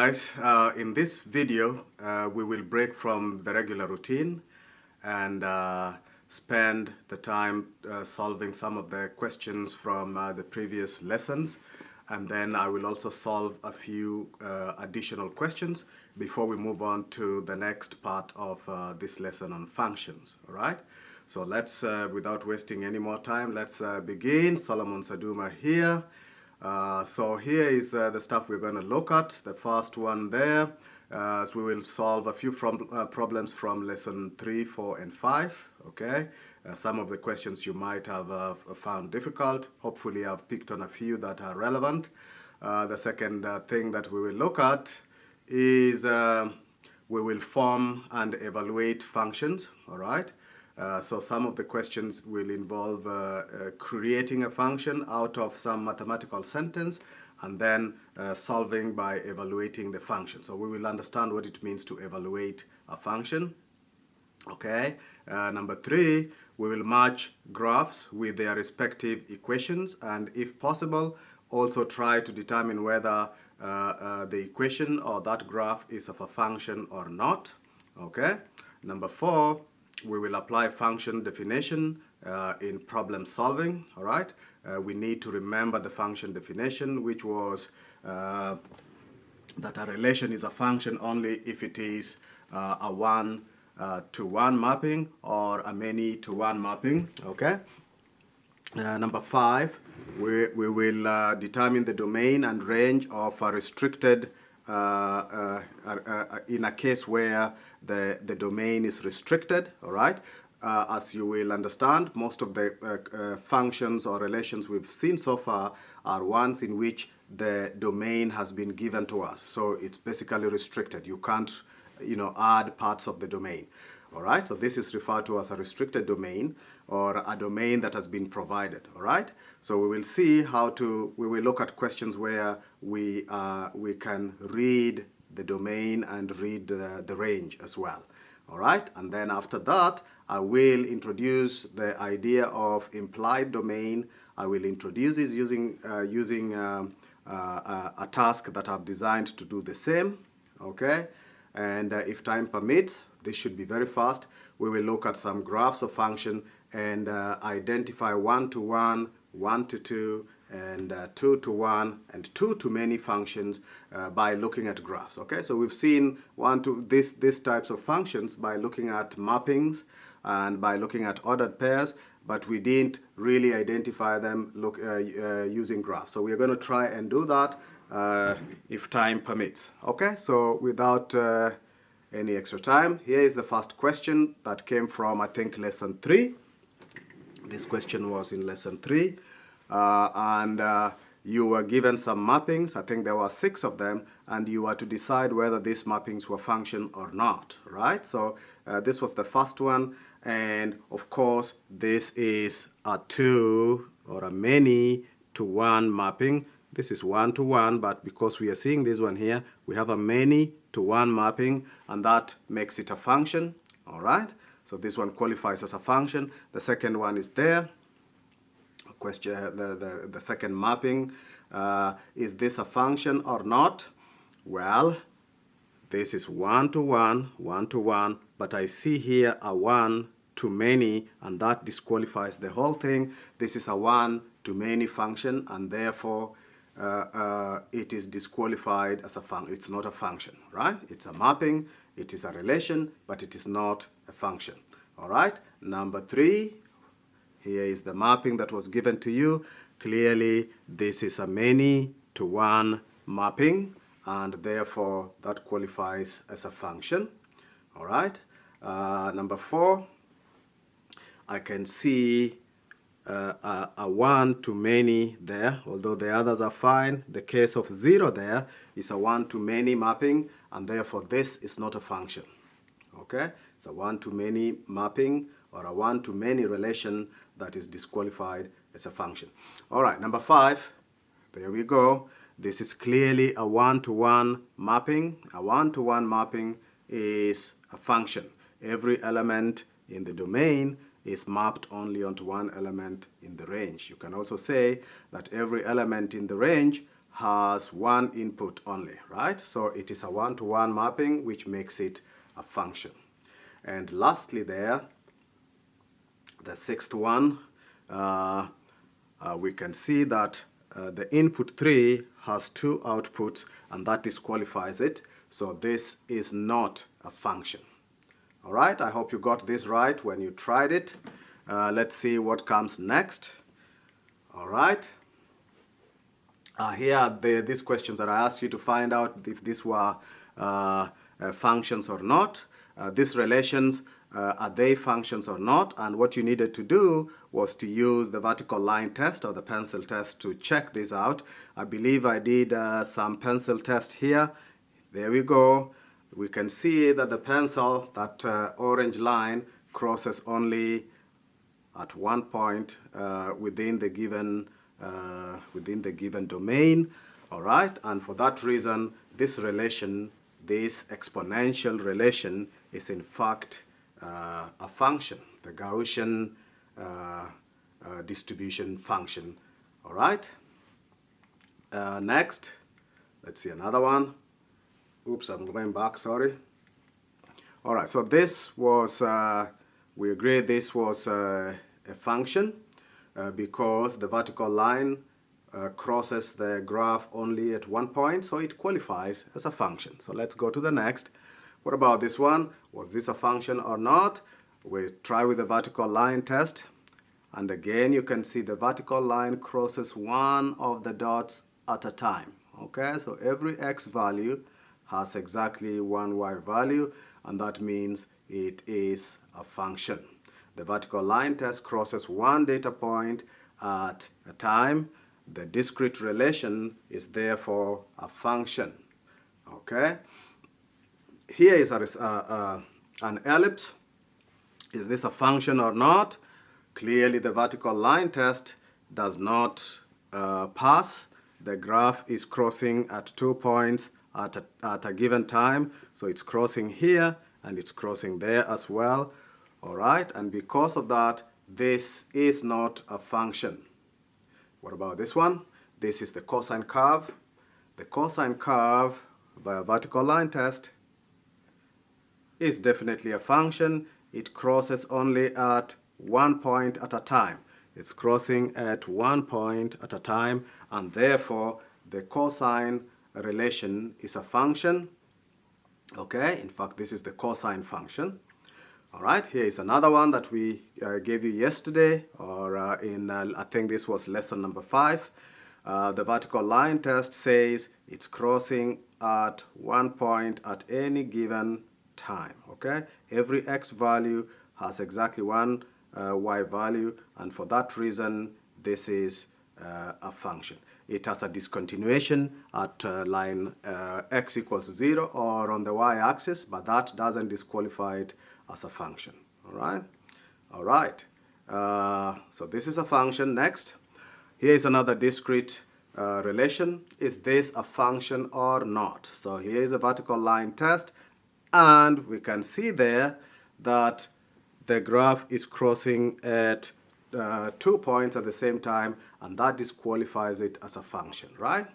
guys, in this video we will break from the regular routine and spend the time solving some of the questions from the previous lessons, and then I will also solve a few additional questions before we move on to the next part of this lesson on functions. All right, so let's without wasting any more time, let's begin. Solomon Saduma here. So here is the stuff we're going to look at. The first one there, so we will solve a few problems from lesson 3, 4, and 5. Okay, some of the questions you might have found difficult. Hopefully I've picked on a few that are relevant. The second thing that we will look at is we will form and evaluate functions. All right. So some of the questions will involve creating a function out of some mathematical sentence and then solving by evaluating the function. So we will understand what it means to evaluate a function. Okay. Number 3, we will match graphs with their respective equations, and if possible, also try to determine whether the equation or that graph is of a function or not. Okay. Number 4, we will apply function definition in problem solving. All right. We need to remember the function definition, which was that a relation is a function only if it is a one-to-one mapping or a many-to-one mapping. Okay. Number 5, we will determine the domain and range of a restricted in a case where the domain is restricted. All right. As you will understand, most of the functions or relations we've seen so far are ones in which the domain has been given to us. So it's basically restricted. You can't, add parts of the domain. All right, so this is referred to as a restricted domain or a domain that has been provided. All right, so we will see we will look at questions where we can read the domain and read the range as well. All right, and then after that, I will introduce the idea of implied domain. I will introduce this using a task that I've designed to do the same. Okay, and if time permits, this should be very fast. We will look at some graphs of function and identify one-to-one, one-to-two, and two-to-one, and two-to-many functions by looking at graphs. Okay, so we've seen these types of functions by looking at mappings and by looking at ordered pairs, but we didn't really identify them using graphs. So we're going to try and do that if time permits. Okay, so without any extra time, here is the first question that came from, I think, lesson 3. This question was in lesson 3, and you were given some mappings. I think there were 6 of them, and you were to decide whether these mappings were function or not, right? So this was the first one, and of course this is a 2 or a many-to-one mapping. This is one-to-one, but because we are seeing this one here, we have a many-to-one mapping, and that makes it a function. All right, so this one qualifies as a function. The second one is there. Question: the second mapping, is this a function or not? Well, this is one-to-one, one-to-one, but I see here a one-to-many, and that disqualifies the whole thing. This is a one-to-many function, and therefore it is disqualified as a function. It's not a function, right? It's a mapping, it is a relation, but it is not a function. All right, number 3, here is the mapping that was given to you. Clearly, this is a many-to-one mapping, and therefore that qualifies as a function. All right, number 4, I can see a one-to-many there, although the others are fine. The case of 0 there is a one-to-many mapping, and therefore this is not a function. Okay, it's a one-to-many mapping or a one-to-many relation that is disqualified as a function. All right, number 5, there we go. This is clearly a one-to-one mapping. A one-to-one mapping is a function. Every element in the domain is mapped only onto one element in the range. You can also say that every element in the range has one input only, right? So it is a one-to-one mapping, which makes it a function. And lastly there, the sixth one, we can see that the input 3 has two outputs, and that disqualifies it. So this is not a function. All right, I hope you got this right when you tried it. Let's see what comes next. All right. Here are these questions that I asked you to find out if these were functions or not. These relations, are they functions or not? And what you needed to do was to use the vertical line test or the pencil test to check this out. I believe I did some pencil test here. There we go. We can see that the pencil, that orange line, crosses only at one point within the given domain. All right, and for that reason, this relation, this exponential relation, is in fact a function, the Gaussian distribution function. All right. Next, let's see another one. Oops, I'm going back, sorry. All right, so this was, we agree this was a function because the vertical line crosses the graph only at one point, so it qualifies as a function. So let's go to the next. What about this one? Was this a function or not? We try with the vertical line test. And again, you can see the vertical line crosses one of the dots at a time. Okay, so every x value has exactly one y value, and that means it is a function. The vertical line test crosses one data point at a time. The discrete relation is therefore a function. Okay. Here is an ellipse. Is this a function or not? Clearly, the vertical line test does not pass. The graph is crossing at 2 points at a given time. So it's crossing here and it's crossing there as well. All right, and because of that, this is not a function. What about this one? This is the cosine curve. The cosine curve via vertical line test is definitely a function. It crosses only at 1 point at a time. It's crossing at 1 point at a time, and therefore the cosine relation is a function. Okay, in fact, this is the cosine function. All right, here is another one that we gave you yesterday, or I think this was lesson number 5. The vertical line test says it's crossing at 1 point at any given time. Okay, every x value has exactly one y value, and for that reason, this is a function. It has a discontinuation at line x equals 0 or on the y-axis, but that doesn't disqualify it as a function. All right? All right. So this is a function. Next, here is another discrete relation. Is this a function or not? So here is a vertical line test, and we can see there that the graph is crossing at 2 points at the same time, and that disqualifies it as a function, right?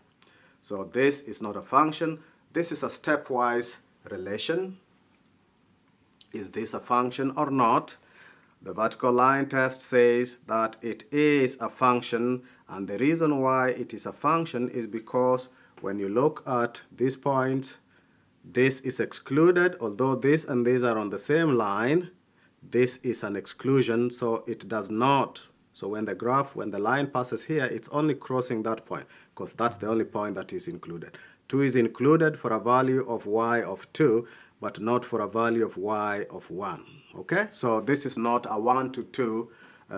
So this is not a function. This is a stepwise relation. Is this a function or not? The vertical line test says that it is a function, and the reason why it is a function is because when you look at this point, this is excluded. Although this and this are on the same line, this is an exclusion, so it does not. So when the line passes here, it's only crossing that point, because that's the only point that is included. 2 is included for a value of y of 2, but not for a value of y of 1. Okay, so this is not a 1 to 2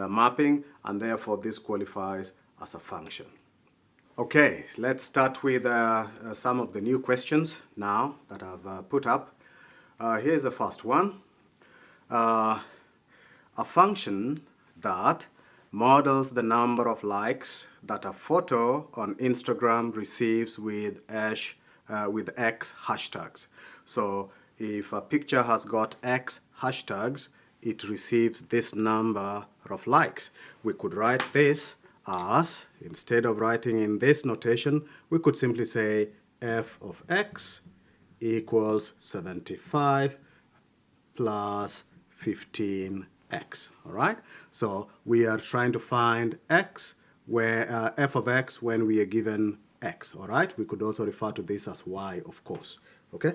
mapping, and therefore this qualifies as a function. Okay, let's start with some of the new questions now that I've put up. Here's the first one. A function that models the number of likes that a photo on Instagram receives with X hashtags. So if a picture has got X hashtags, it receives this number of likes. We could write this as, instead of writing in this notation, we could simply say f of x equals 75 plus 15x. All right? So we are trying to find x, where f of x when we are given x. All right? We could also refer to this as y, of course. Okay?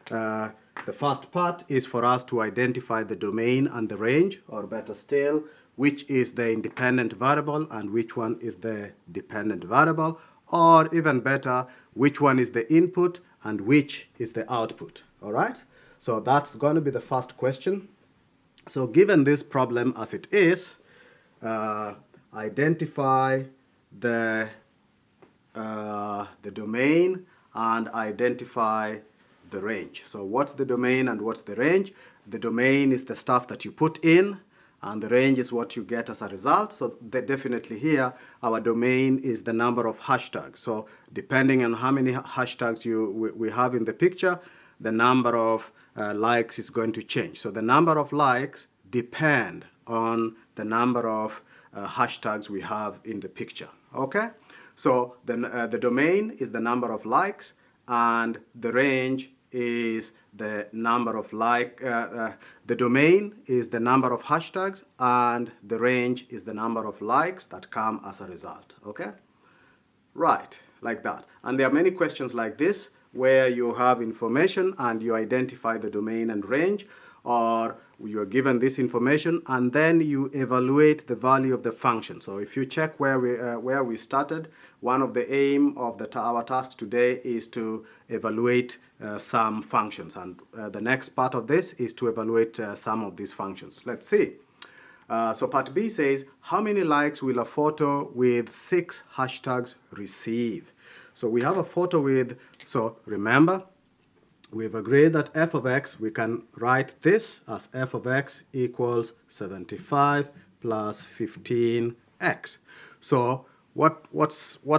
The first part is for us to identify the domain and the range, or better still, which is the independent variable and which one is the dependent variable, or even better, which one is the input and which is the output. All right? So that's going to be the first question. So given this problem as it is, identify the domain and identify the range. So what's the domain and what's the range? The domain is the stuff that you put in, and the range is what you get as a result. So definitely here, our domain is the number of hashtags. So depending on how many hashtags we have in the picture, the number of likes is going to change. So the number of likes depend on the number of hashtags we have in the picture. Okay? So the domain is the number of likes, and the range is the number of the domain is the number of hashtags, and the range is the number of likes that come as a result. Okay? Right, like that. And there are many questions like this where you have information and you identify the domain and range, or you are given this information and then you evaluate the value of the function. So if you check where we started, one of the aim of our task today is to evaluate some functions, and the next part of this is to evaluate some of these functions. Let's see. So part B says, how many likes will a photo with 6 hashtags receive? So we have a photo with, so remember, we've agreed that f of x, we can write this as f of x equals 75 plus 15x. So what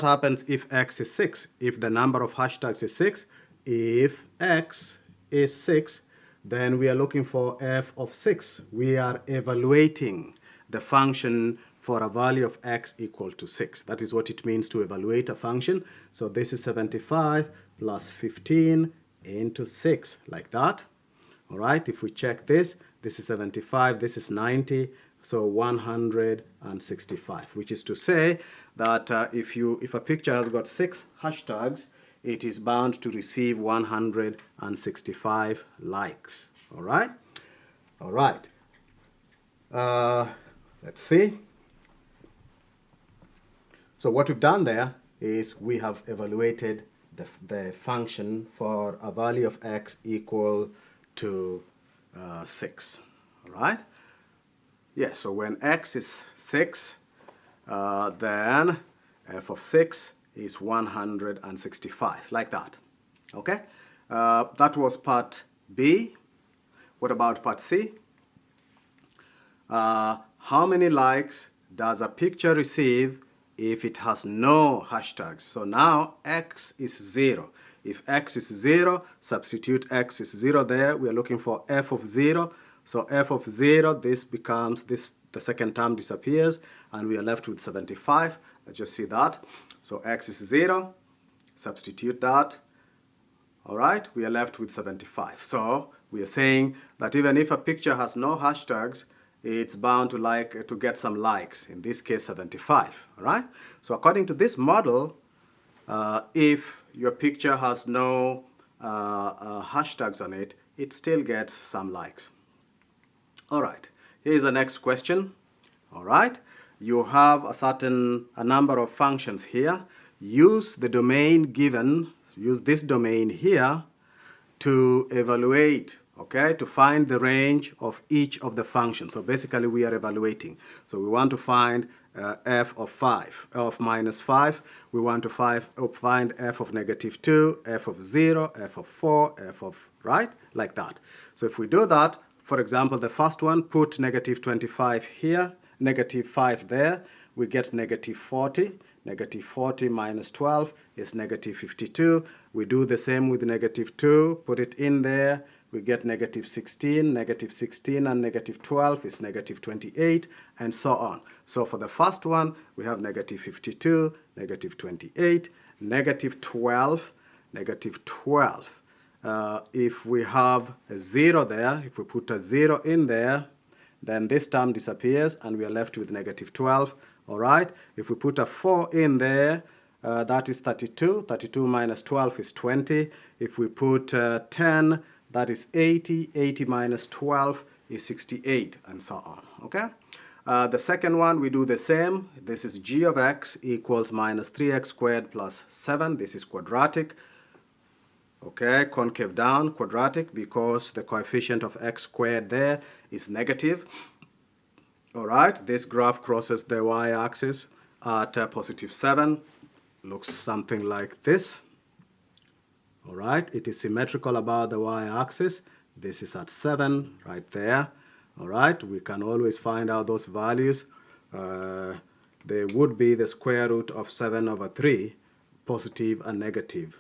happens if x is 6? If the number of hashtags is 6, if x is 6, then we are looking for f of 6. We are evaluating the function for a value of x equal to 6. That is what it means to evaluate a function. So this is 75 plus 15 into 6, like that. All right, if we check this, this is 75, this is 90, so 165, which is to say that if a picture has got 6 hashtags, it is bound to receive 165 likes. All right? All right. Let's see. So what we've done there is we have evaluated the function for a value of x equal to 6. All right? Yes, so when x is 6, then f of 6 is 165, like that. Okay? That was part B. What about part C? How many likes does a picture receive if it has no hashtags? So now x is 0. If x is 0, substitute x is 0 there. We are looking for f of 0. So f of 0, this becomes, the second term disappears, and we are left with 75. Let's just see that. So x is 0, substitute that. All right, we are left with 75. So we are saying that even if a picture has no hashtags, it's bound to get some likes, in this case 75. All right? So according to this model, if your picture has no hashtags on it, it still gets some likes. All right, here's the next question. All right, you have a number of functions here. Use the domain given, use this domain here to evaluate, okay, to find the range of each of the functions. So basically we are evaluating. So we want to find f of 5, of minus 5. We want to find f of negative 2, f of 0, f of 4, f of, right? Like that. So if we do that, for example, the first one, put negative 25 here, negative 5 there, we get negative 40. Negative 40 minus 12 is negative 52. We do the same with negative 2, put it in there, we get negative 16, and negative 12 is negative 28, and so on. So for the first one, we have negative 52, negative 28, negative 12, negative 12. If we have a 0 there, if we put a 0 in there, then this term disappears and we are left with negative 12. All right, if we put a 4 in there, that is 32. 32 minus 12 is 20. If we put 10, that is 80. 80 minus 12 is 68, and so on. Okay. The second one, we do the same. This is g of x equals minus 3x squared plus 7. This is quadratic. Okay, concave down, quadratic, because the coefficient of x squared there is negative. All right, this graph crosses the y-axis at positive 7. Looks something like this. All right, it is symmetrical about the y-axis. This is at 7 right there. All right, we can always find out those values. They would be the square root of 7 over 3, positive and negative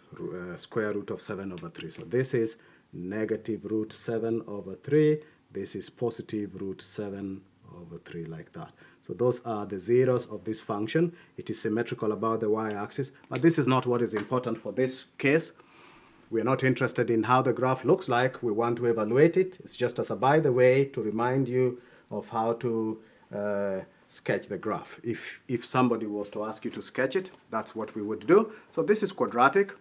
square root of 7 over 3. So this is negative root 7 over 3. This is positive root 7 over 3, like that. So those are the zeros of this function. It is symmetrical about the y-axis, but this is not what is important for this case. We are not interested in how the graph looks like. We want to evaluate it. It's just as a by the way to remind you of how to sketch the graph. If somebody was to ask you to sketch it, that's what we would do. So this is quadratic.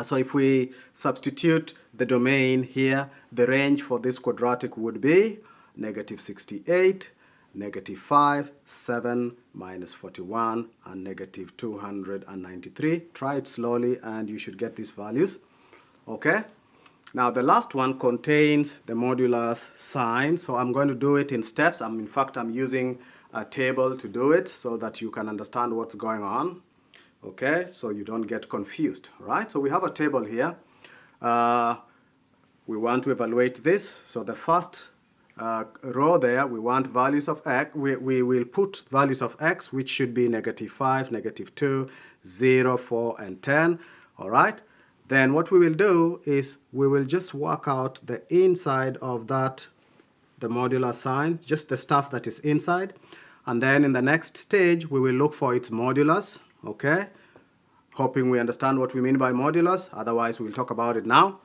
So if we substitute the domain here, the range for this quadratic would be negative 68, negative 5, 7, minus 41, and negative 293. Try it slowly and you should get these values. Okay? Now the last one contains the modulus sign, so I'm going to do it in steps. In fact, I'm using a table to do it so that you can understand what's going on. Okay, so you don't get confused, right? So we have a table here. We want to evaluate this. So the first row there, we want values of x. We will put values of x, which should be negative 5, negative 2, 0, 4, and 10. All right. Then what we will do is we will just work out the inside of that, the modular sign, just the stuff that is inside. And then in the next stage, we will look for its modulus. Okay. Hoping we understand what we mean by modulus. Otherwise, we'll talk about it now.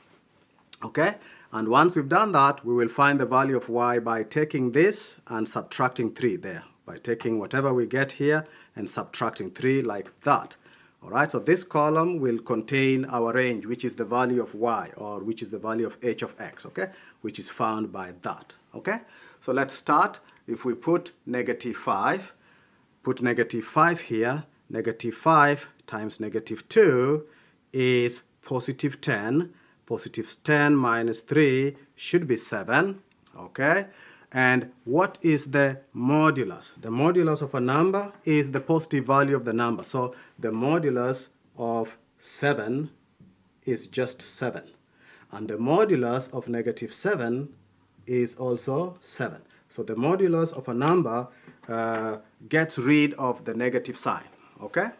Okay. And once we've done that, we will find the value of y by taking this and subtracting 3 there. By taking whatever we get here and subtracting 3 like that. All right, so this column will contain our range, which is the value of y, or which is the value of h of x, okay, which is found by that, okay? So let's start. If we put negative 5, put negative 5 here, negative 5 times negative 2 is positive 10. Positive 10 minus 3 should be 7, okay? And what is the modulus? The modulus of a number is the positive value of the number. So the modulus of 7 is just 7. And the modulus of negative 7 is also 7. So the modulus of a number gets rid of the negative sign, okay?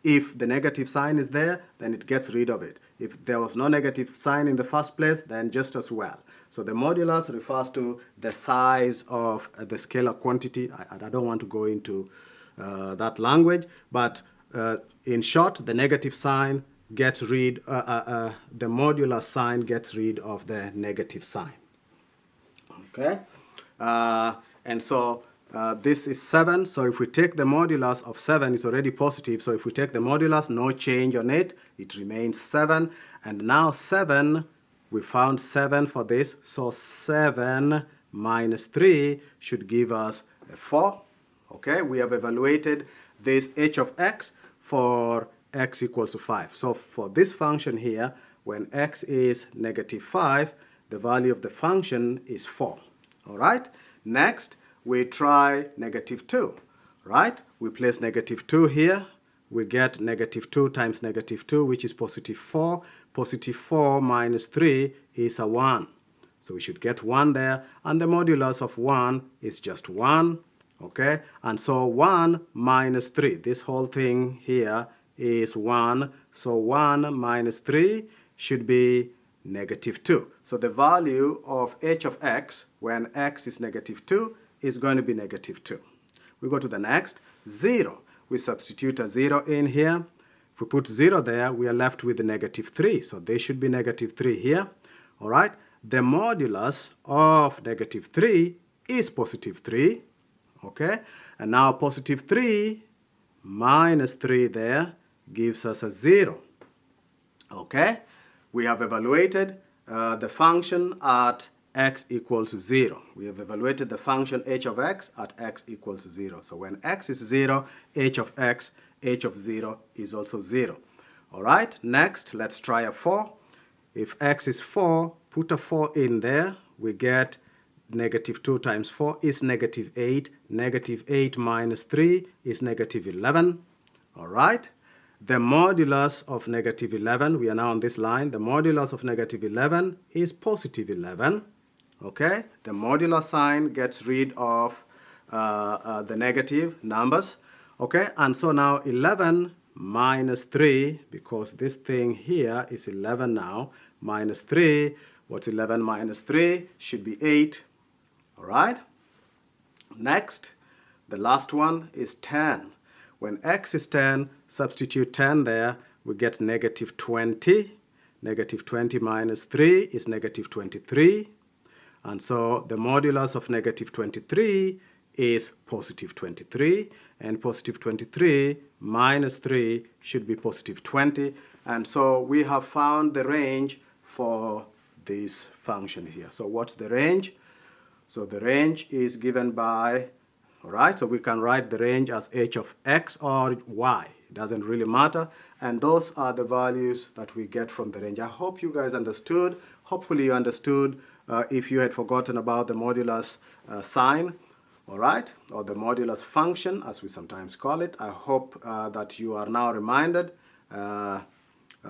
If the negative sign is there, then it gets rid of it. If there was no negative sign in the first place, then just as well. So the modulus refers to the size of the scalar quantity. I don't want to go into that language, but in short, the negative sign gets rid, the modular sign gets rid of the negative sign. Okay? And so this is 7, so if we take the modulus of 7, it's already positive. So if we take the modulus, no change on it, it remains 7. And now 7, we found 7 for this, so 7 minus 3 should give us a 4. Okay, we have evaluated this h of x for x equals to 5. So for this function here, when x is negative 5, the value of the function is 4. All right, next, we try negative 2, right? We place negative 2 here. We get negative 2 times negative 2, which is positive 4. Positive 4 minus 3 is a 1. So we should get 1 there. And the modulus of 1 is just 1, okay? And so 1 minus 3, this whole thing here is 1. So 1 minus 3 should be negative 2. So the value of h of x when x is negative 2 is going to be negative 2. We go to the next, 0. We substitute a 0 in here. If we put 0 there, we are left with negative 3. So they should be negative 3 here. All right. The modulus of negative 3 is positive 3. Okay. And now positive 3 minus 3 there gives us a 0. Okay. We have evaluated the function at x equals 0. We have evaluated the function h of x at x equals 0. So when x is 0, h of x, h of 0 is also 0. All right, next, let's try a 4. If x is 4, put a 4 in there. We get negative 2 times 4 is negative 8. Negative 8 minus 3 is negative 11. All right. The modulus of negative 11, we are now on this line, the modulus of negative 11 is positive 11. Okay, the modular sign gets rid of the negative numbers. Okay, and so now 11 minus 3, because this thing here is 11 now, minus 3, what's 11 minus 3? Should be 8. All right, next, the last one is 10. When x is 10, substitute 10 there, we get negative 20. Negative 20 minus 3 is negative 23. And so the modulus of negative 23 is positive 23. And positive 23 minus 3 should be positive 20. And so we have found the range for this function here. So what's the range? So the range is given by, all right, so we can write the range as h of x or y. It doesn't really matter. And those are the values that we get from the range. I hope you guys understood. Hopefully you understood if you had forgotten about the modulus sign, all right, or the modulus function, as we sometimes call it. I hope that you are now reminded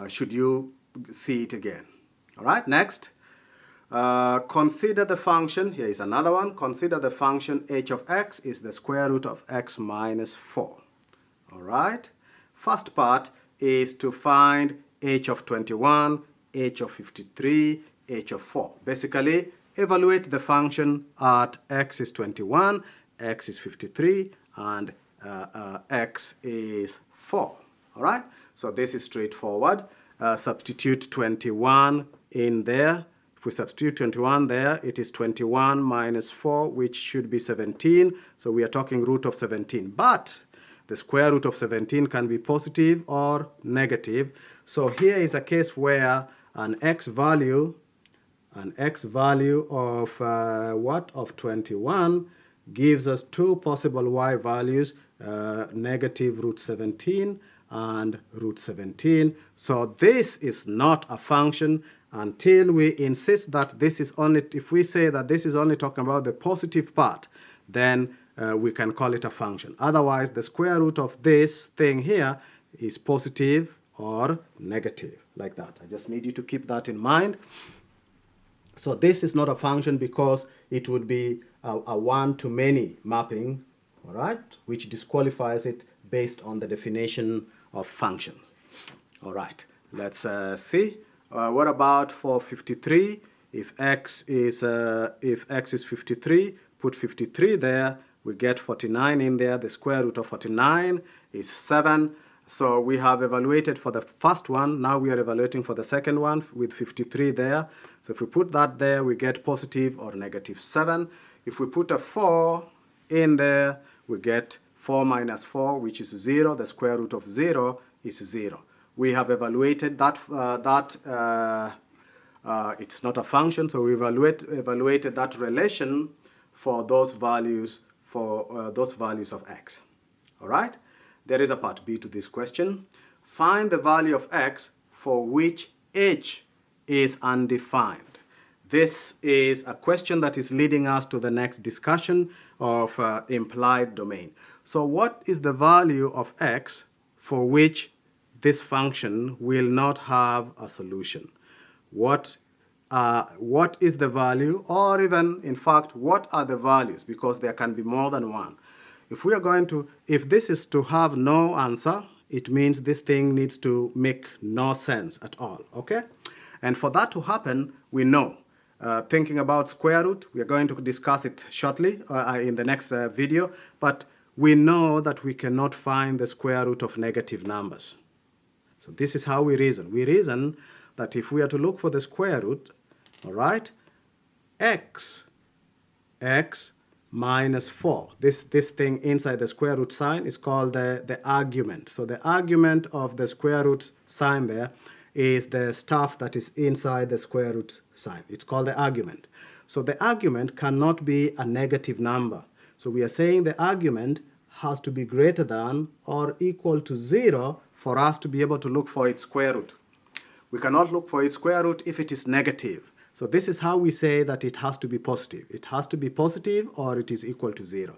should you see it again. All right, next. Consider the function, here is another one, consider the function h of x is the square root of x minus 4. All right, first part is to find h of 21, h of 53, h of 4. Basically, evaluate the function at x is 21, x is 53, and x is 4. All right, so this is straightforward. Substitute 21 in there. If we substitute 21 there, it is 21 minus 4, which should be 17. So we are talking root of 17. But the square root of 17 can be positive or negative. So here is a case where an x value of of 21 gives us two possible y values, negative root 17 and root 17. So this is not a function until we insist that this is only, if we say that this is only talking about the positive part, then we can call it a function. Otherwise, the square root of this thing here is positive or negative, like that. I just need you to keep that in mind. So this is not a function because it would be a one-to-many mapping, all right, which disqualifies it based on the definition of function. All right, let's see. What about for 53? If x is 53, put 53 there. We get 49 in there. The square root of 49 is 7. So we have evaluated for the first one. Now we are evaluating for the second one with 53 there. So if we put that there, we get positive or negative 7. If we put a 4 in there, we get 4 minus 4, which is 0. The square root of 0 is 0. We have evaluated that, it's not a function, so we evaluated that relation for those values, of x. All right? There is a part B to this question. Find the value of x for which h is undefined. This is a question that is leading us to the next discussion of implied domain. So what is the value of x for which this function will not have a solution? What is the value, or even, in fact, what are the values? Because there can be more than one. If this is to have no answer, it means this thing needs to make no sense at all, okay? And for that to happen, we know. Thinking about square root, we are going to discuss it shortly in the next video, but we know that we cannot find the square root of negative numbers. So this is how we reason. We reason that if we are to look for the square root, all right, x minus 4. This thing inside the square root sign is called the argument. So the argument of the square root sign there is the stuff that is inside the square root sign. It's called the argument. So the argument cannot be a negative number. So we are saying the argument has to be greater than or equal to 0 for us to be able to look for its square root. We cannot look for its square root if it is negative. So this is how we say that it has to be positive. It has to be positive or it is equal to 0.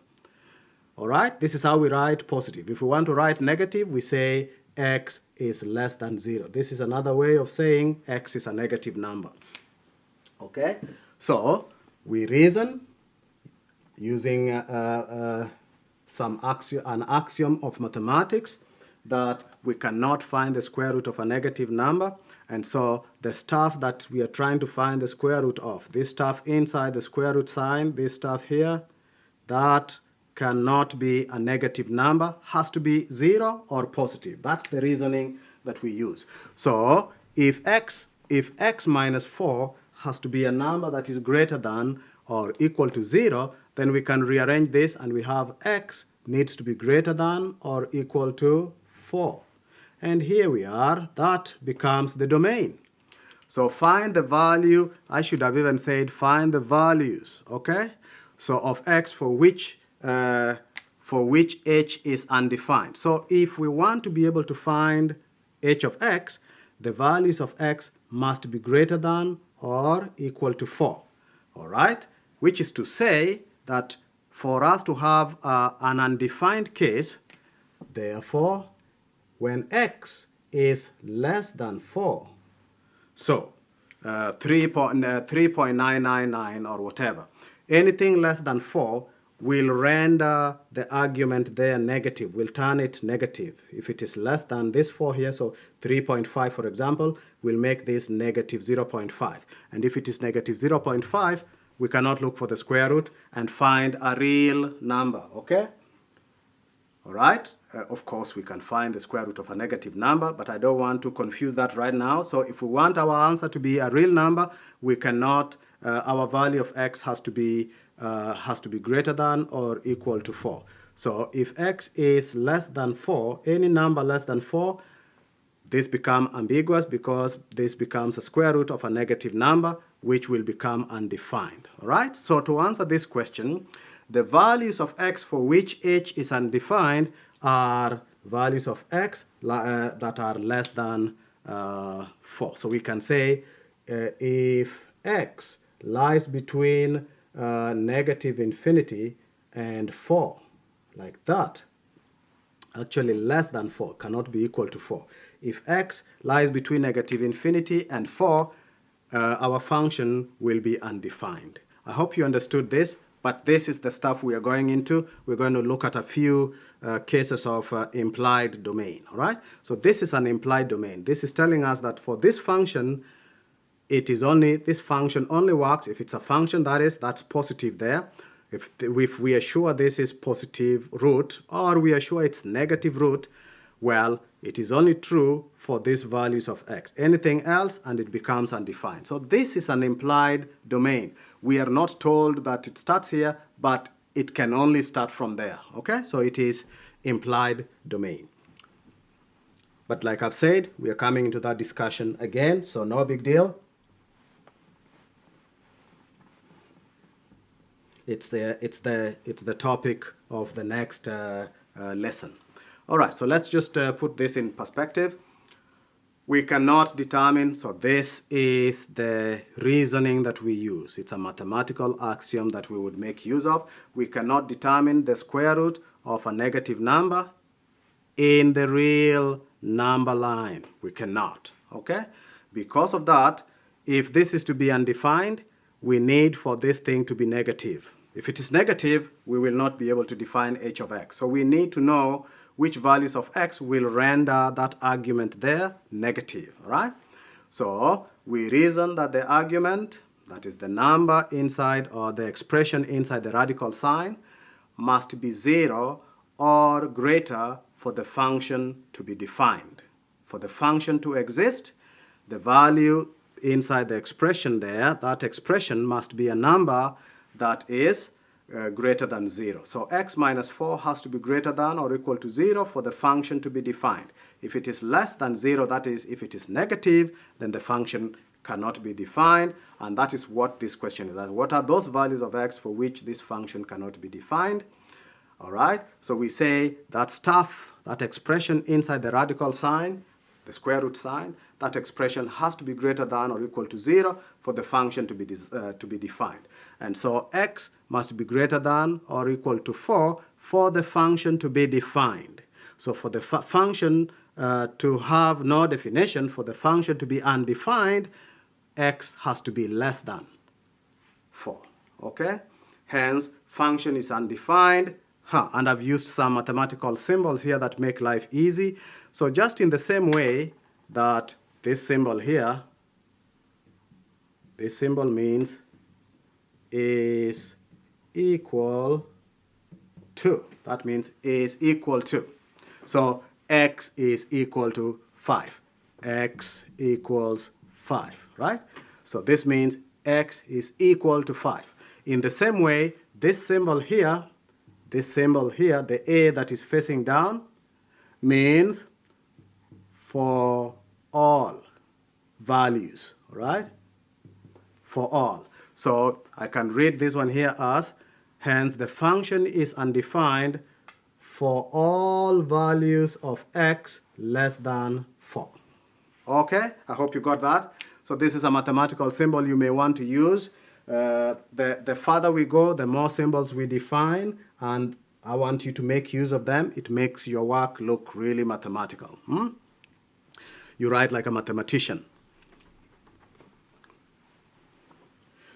All right, this is how we write positive. If we want to write negative, we say x is less than 0. This is another way of saying x is a negative number. Okay, so we reason using an axiom of mathematics that we cannot find the square root of a negative number. And so the stuff that we are trying to find the square root of, this stuff inside the square root sign, this stuff here, that cannot be a negative number, has to be 0 or positive. That's the reasoning that we use. So if x minus 4 has to be a number that is greater than or equal to 0, then we can rearrange this and we have x needs to be greater than or equal to 4. And here we are, that becomes the domain. So find the value, I should have even said find the values, okay? So of x for which h is undefined. So if we want to be able to find h of x, the values of x must be greater than or equal to 4, all right? Which is to say that for us to have an undefined case, therefore, when x is less than 4, so 3.999 or whatever, anything less than 4 will render the argument there negative, will turn it negative. If it is less than this 4 here, so 3.5 for example, we'll make this negative 0.5. And if it is negative 0.5, we cannot look for the square root and find a real number, okay? All right, of course we can find the square root of a negative number, but I don't want to confuse that right now. So if we want our answer to be a real number, we cannot, our value of x has to be greater than or equal to 4. So if x is less than 4, any number less than 4, this becomes ambiguous because this becomes a square root of a negative number, which will become undefined. All right, so to answer this question, the values of x for which h is undefined are values of x that are less than 4. So we can say if x lies between negative infinity and 4, like that, actually less than 4, cannot be equal to 4. If x lies between negative infinity and 4, our function will be undefined. I hope you understood this. But this is the stuff we are going into. We're going to look at a few cases of implied domain, all right? So this is an implied domain. This is telling us that for this function, this function only works if it's a function that's positive there. If we are sure this is positive root or we are sure it's negative root, well, it is only true for these values of x. Anything else and it becomes undefined. So this is an implied domain. We are not told that it starts here, but it can only start from there, okay? So it is implied domain. But like I've said, we are coming into that discussion again, so no big deal. It's the topic of the next lesson. All right, so let's just put this in perspective. We cannot determine, so this is the reasoning that we use. It's a mathematical axiom that we would make use of. We cannot determine the square root of a negative number in the real number line. We cannot, okay? Because of that, if this is to be undefined, we need for this thing to be negative. If it is negative, we will not be able to define h of x. So we need to know which values of x will render that argument there negative, all right? So we reason that the argument, that is the number inside or the expression inside the radical sign, must be 0 or greater for the function to be defined. For the function to exist, the value inside the expression there, that expression must be a number that is greater than 0. So x minus 4 has to be greater than or equal to 0 for the function to be defined. If it is less than 0, that is, if it is negative, then the function cannot be defined, and that is what this question is. What are those values of x for which this function cannot be defined? All right, so we say that stuff, that expression inside the radical sign, the square root sign, that expression has to be greater than or equal to 0 for the function to be defined. And so x must be greater than or equal to 4 for the function to be defined. So for the function to have no definition, for the function to be undefined, x has to be less than 4. Okay? Hence, function is undefined. And I've used some mathematical symbols here that make life easy. So just in the same way that this symbol here, this symbol means is equal to. That means is equal to. So x is equal to 5. X equals 5, right? So this means x is equal to 5. In the same way, this symbol here, the A that is facing down, means for all values, right? For all. So I can read this one here as, hence the function is undefined for all values of x less than 4. Okay, I hope you got that. So this is a mathematical symbol you may want to use. The further we go, the more symbols we define, and I want you to make use of them. It makes your work look really mathematical. You write like a mathematician.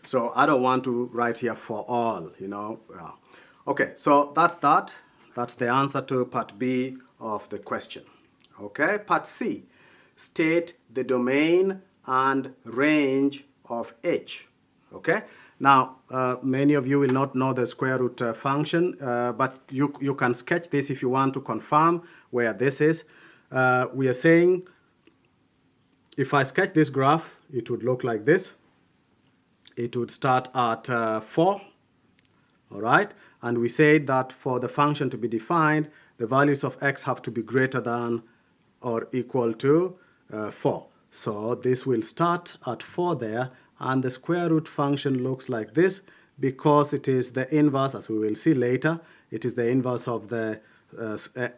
So I don't want to write here for all, you know. Okay, so that's that. That's the answer to part B of the question. Okay, part C. State the domain and range of h. Okay, now many of you will not know the square root function, but you can sketch this if you want to confirm where this is. We are saying if I sketch this graph, it would look like this. It would start at 4, all right? And we said that for the function to be defined, the values of x have to be greater than or equal to 4. So this will start at 4 there, and the square root function looks like this because it is the inverse, as we will see later, it is the inverse of the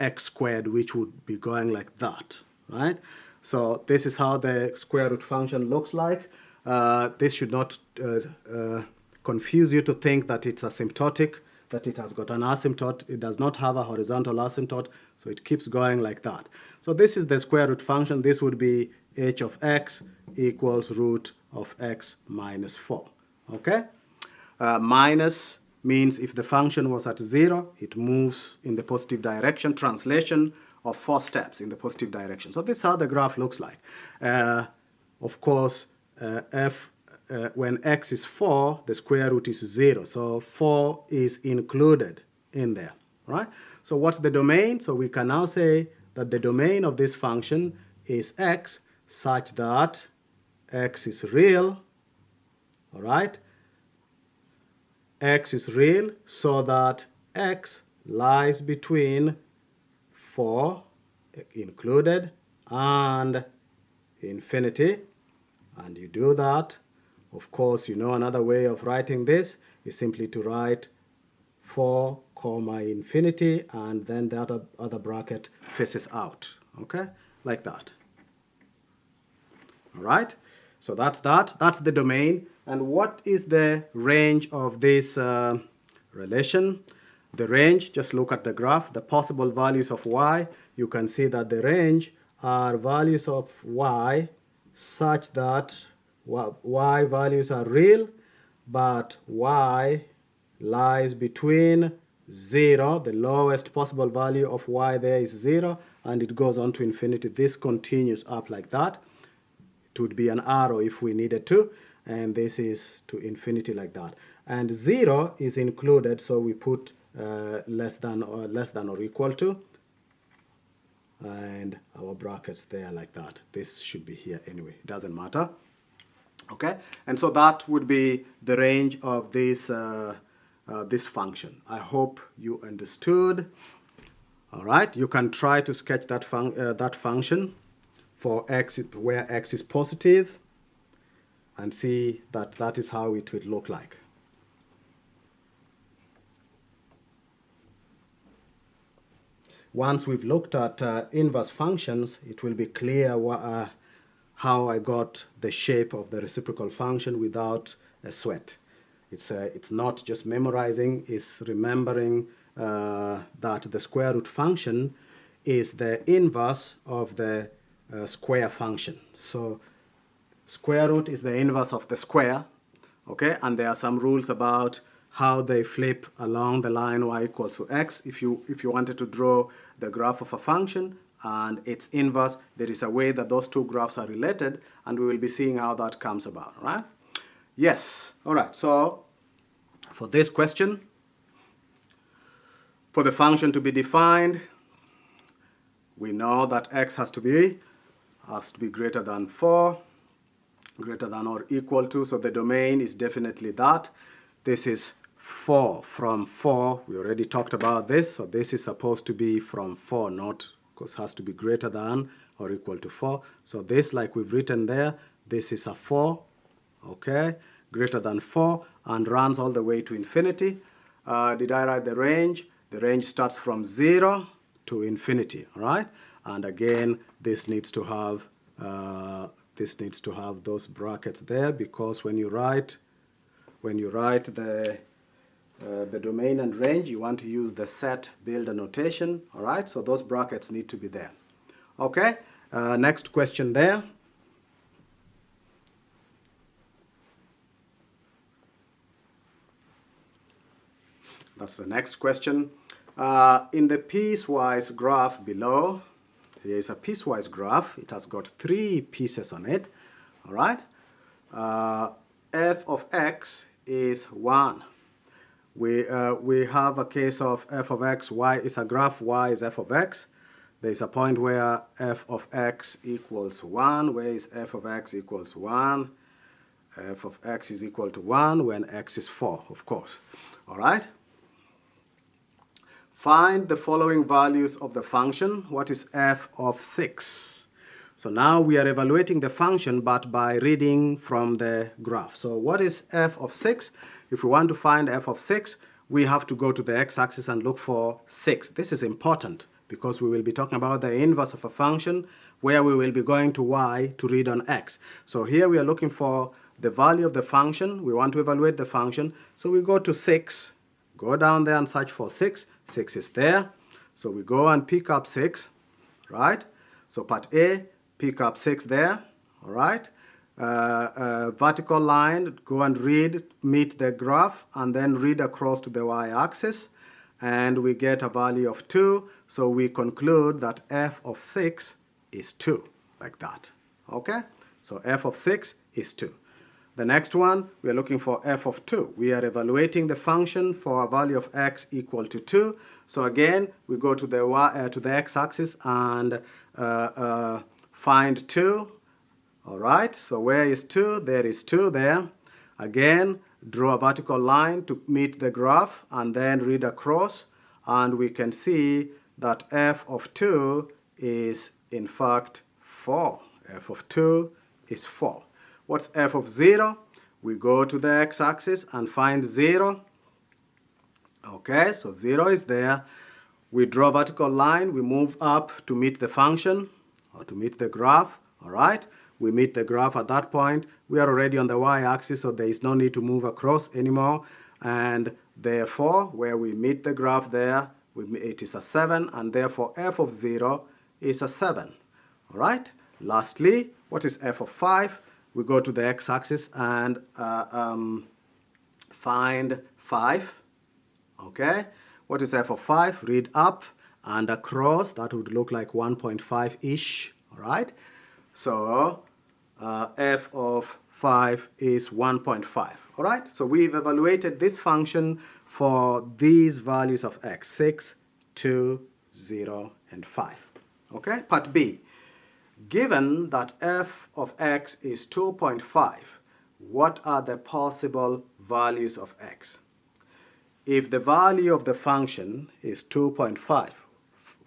x squared, which would be going like that, right? So this is how the square root function looks like. This should not confuse you to think that it's asymptotic, that it has got an asymptote. It does not have a horizontal asymptote, so it keeps going like that. So this is the square root function. This would be h of x equals root of x minus 4. Okay? Minus means if the function was at 0, it moves in the positive direction. Translation of 4 steps in the positive direction. So this is how the graph looks like. Of course, when x is 4, the square root is 0. So 4 is included in there, right? So what's the domain? So we can now say that the domain of this function is x such that x is real, all right? X is real so that x lies between 4 included and infinity. And you do that. Of course, you know another way of writing this is simply to write 4 comma infinity, and then the other bracket faces out, okay? Like that. All right? So that's that. That's the domain. And what is the range of this relation? The range, just look at the graph, the possible values of y. You can see that the range are values of y such that y values are real, but y lies between 0, the lowest possible value of y there is 0, and it goes on to infinity. This continues up like that. it would be an arrow if we needed to, and this is to infinity like that. And 0 is included, so we put less than or equal to, and our brackets there like that. This should be here anyway, it doesn't matter. Okay, and so that would be the range of this this function. I hope you understood. All right, you can try to sketch that function for x where x is positive and see that that is how it would look like. Once we've looked at inverse functions, it will be clear how I got the shape of the reciprocal function without a sweat. It's not just memorizing, it's remembering that the square root function is the inverse of the square function. So square root is the inverse of the square, okay? And there are some rules about how they flip along the line y equals to x. If you wanted to draw the graph of a function and its inverse, there is a way that those two graphs are related, and we will be seeing how that comes about, right? Yes, all right, so for this question, for the function to be defined, we know that x has to be greater than 4, greater than or equal to, so the domain is definitely that. This is 4 from 4, we already talked about this, so this is supposed to be from 4, not because it has to be greater than or equal to 4. So this, like we've written there, this is a 4, okay, greater than 4, and runs all the way to infinity. Did I write the range? The range starts from 0 to infinity, all right? And again, this needs to have those brackets there, because when you write the domain and range, you want to use the set builder notation, all right? So those brackets need to be there. Okay, next question there. That's the next question. In the piecewise graph below, here is a piecewise graph. It has got 3 pieces on it, all right? F of x is 1. We have a case of f of x, y is a graph, y is f of x. There is a point where f of x equals 1. Where is f of x equals 1? F of x is equal to 1 when x is 4, of course. All right? Find the following values of the function. What is f of 6? So now we are evaluating the function, but by reading from the graph. So what is f of 6? If we want to find f of 6, we have to go to the x-axis and look for 6. This is important because we will be talking about the inverse of a function where we will be going to y to read on x. So here we are looking for the value of the function. We want to evaluate the function. So we go to 6, go down there and search for 6. 6 is there. So we go and pick up 6, right? So part A, pick up 6 there, all right? Vertical line, go and read, meet the graph, and then read across to the y-axis, and we get a value of 2, so we conclude that f of 6 is 2, like that, okay? So f of 6 is 2. The next one, we are looking for f of 2. We are evaluating the function for a value of x equal to 2. So again, we go to the x-axis and find 2. All right, so where is 2? There is 2 there. Again, draw a vertical line to meet the graph and then read across. And we can see that f of 2 is, in fact, 4. F of 2 is 4. What's f of 0? We go to the x-axis and find 0. Okay, so 0 is there. We draw a vertical line. We move up to meet the function or to meet the graph. All right, we meet the graph at that point. We are already on the y-axis, so there is no need to move across anymore. And therefore, where we meet the graph there, it is a 7, and therefore f of 0 is a 7. All right, lastly, what is f of 5? We go to the x-axis and find 5. Okay, what is f of 5? Read up and across. That would look like 1.5-ish. All right, so f of 5 is 1.5. All right, so we've evaluated this function for these values of x, 6, 2, 0, and 5. Okay, part B. Given that f of x is 2.5, what are the possible values of x? If the value of the function is 2.5,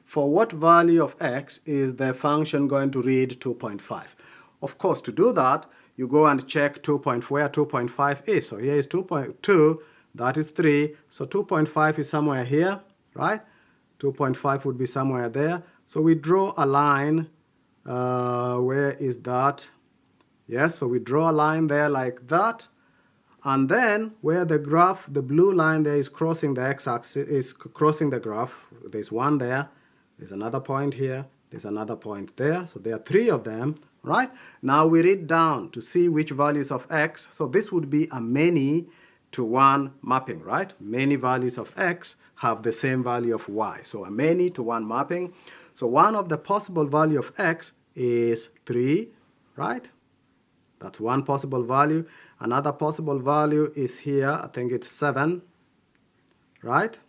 for what value of x is the function going to read 2.5? Of course, to do that, you go and check where 2.5 is. So here is 2.2, that is 3. So 2.5 is somewhere here, right? 2.5 would be somewhere there. So we draw a line. Where is that? Yes, so we draw a line there like that. And then where the graph, the blue line there is crossing the x-axis, is crossing the graph. There's one there. There's another point here. There's another point there. So there are 3 of them, right? Now we read down to see which values of x. So this would be a many to one mapping, right? Many values of x have the same value of y. So a many to one mapping. So one of the possible value of x is 3, right? That's one possible value. Another possible value is here. I think it's 7, right?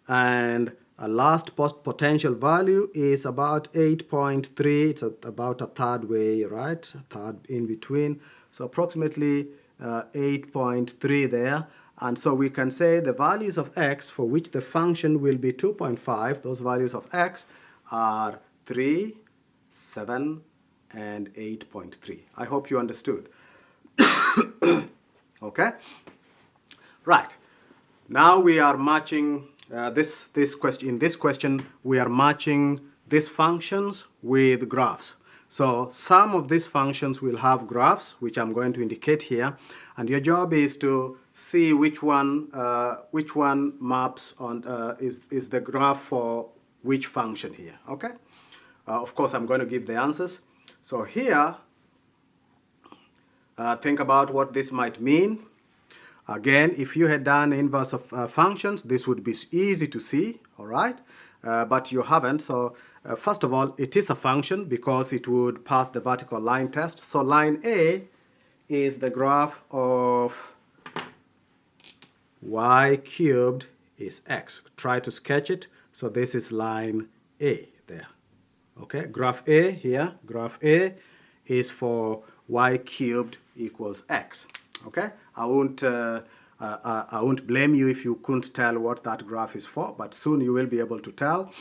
And a last potential value is about 8.3. It's about a third way, right? A third in between. So approximately 8.3 there. And so we can say the values of x for which the function will be 2.5, those values of x are 3, 7, and 8.3. I hope you understood. Okay? Right. Now we are matching this question. In this question, we are matching these functions with graphs. So some of these functions will have graphs, which I'm going to indicate here, and your job is to see which one maps on is the graph for which function here. Okay. Of course, I'm going to give the answers. So here, think about what this might mean. Again, if you had done inverse of functions, this would be easy to see, all right? But you haven't. So first of all, it is a function because it would pass the vertical line test. So line A is the graph of y cubed is x. Try to sketch it. So this is line A there. Okay, graph A here, graph A is for y cubed equals x. Okay, I won't blame you if you couldn't tell what that graph is for, but soon you will be able to tell.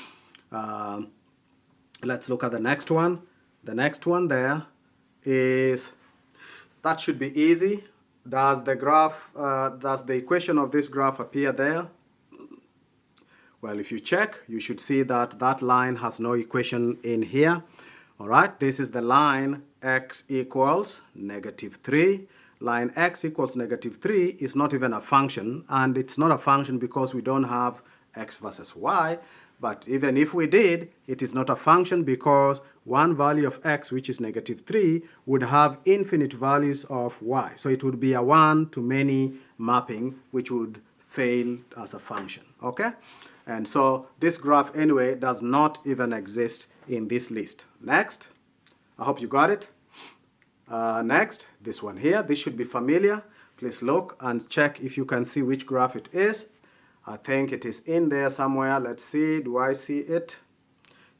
Let's look at the next one. The next one there is, that should be easy. Does the equation of this graph appear there? Well, if you check, you should see that that line has no equation in here. All right, this is the line x equals -3. Line x equals -3 is not even a function, and it's not a function because we don't have x versus y. But even if we did, it is not a function because one value of x, which is -3, would have infinite values of y. So it would be a one-to-many mapping, which would fail as a function. Okay? And so this graph, anyway, does not even exist in this list. Next. I hope you got it. Next, this one here. This should be familiar. Please look and check if you can see which graph it is. I think it is in there somewhere. Let's see. Do I see it?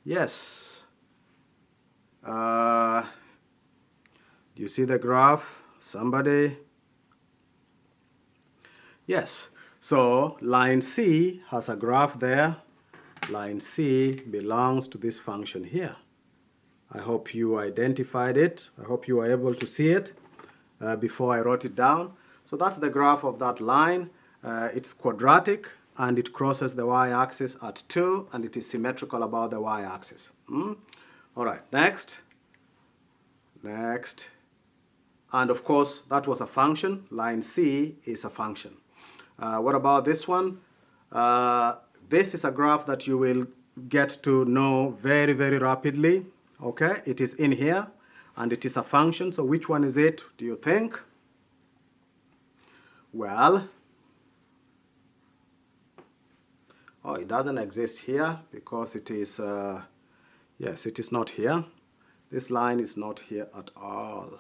Yes. Do you see the graph? Somebody? Yes. So line C has a graph there. Line C belongs to this function here. I hope you identified it. I hope you were able to see it before I wrote it down. So that's the graph of that line. It's quadratic and it crosses the y-axis at 2 and it is symmetrical about the y-axis. All right, next. Next. And of course, that was a function. Line C is a function. What about this one? This is a graph that you will get to know very, very rapidly. Okay, it is in here and it is a function. So which one is it, do you think? Well, it doesn't exist here because it is, yes, it is not here. This line is not here at all.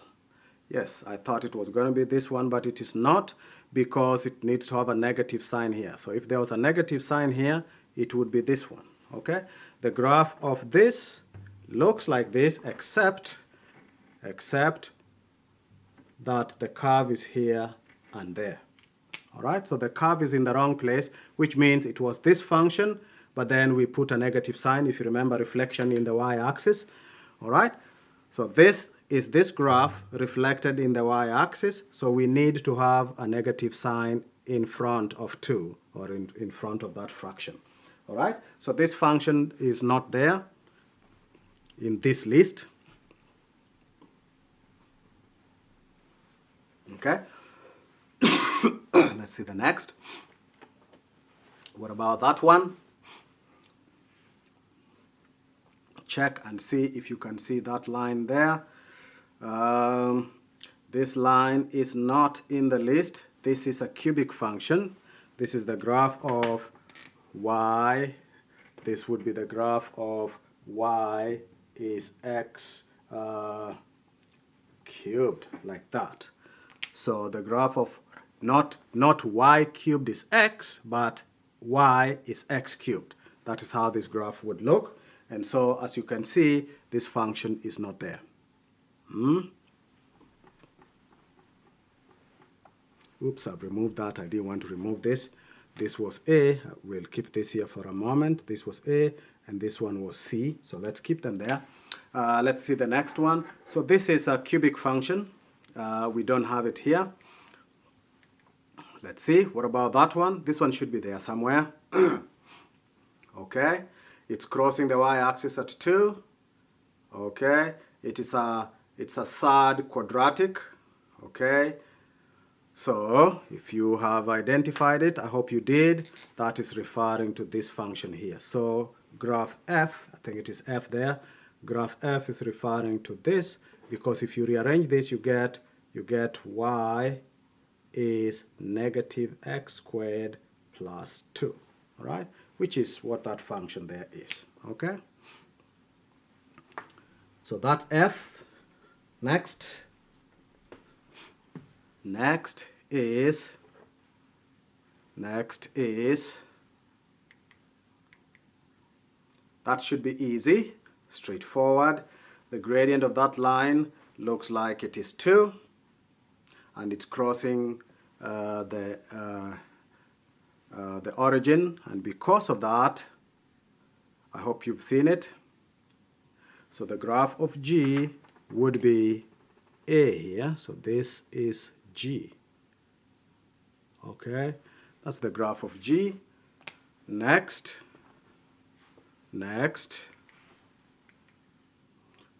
Yes, I thought it was going to be this one, but it is not, because it needs to have a negative sign here. So if there was a negative sign here, it would be this one, okay? The graph of this looks like this, except that the curve is here and there. All right, so the curve is in the wrong place, which means it was this function, but then we put a negative sign, if you remember reflection in the y-axis. All right, so this is this graph reflected in the y-axis, so we need to have a negative sign in front of 2, or in front of that fraction. All right, so this function is not there in this list. Okay. Let's see the next. What about that one? Check and see if you can see that line there. This line is not in the list. This is a cubic function. This is the graph of y. This would be the graph of y is x cubed, like that. So the graph of not y cubed is x, but y is x cubed. That is how this graph would look. And so, as you can see, this function is not there. Oops, I've removed that. I didn't want to remove this. This was A. We'll keep this here for a moment. This was A, and this one was C. So let's keep them there. Let's see the next one. So this is a cubic function. We don't have it here. Let's see. What about that one? This one should be there somewhere. Okay. It's crossing the y-axis at 2. Okay. It's a third quadratic. Okay. So if you have identified it, I hope you did, that is referring to this function here. So graph F, I think it is F there, graph F is referring to this, because if you rearrange this, you get y is negative x squared plus 2, all right? Which is what that function there is, okay? So that's F. Next is that should be easy, straightforward. The gradient of that line looks like it is 2, and it's crossing the origin, and because of that, I hope you've seen it. So the graph of G would be A here, so this is G. Okay, that's the graph of G. Next.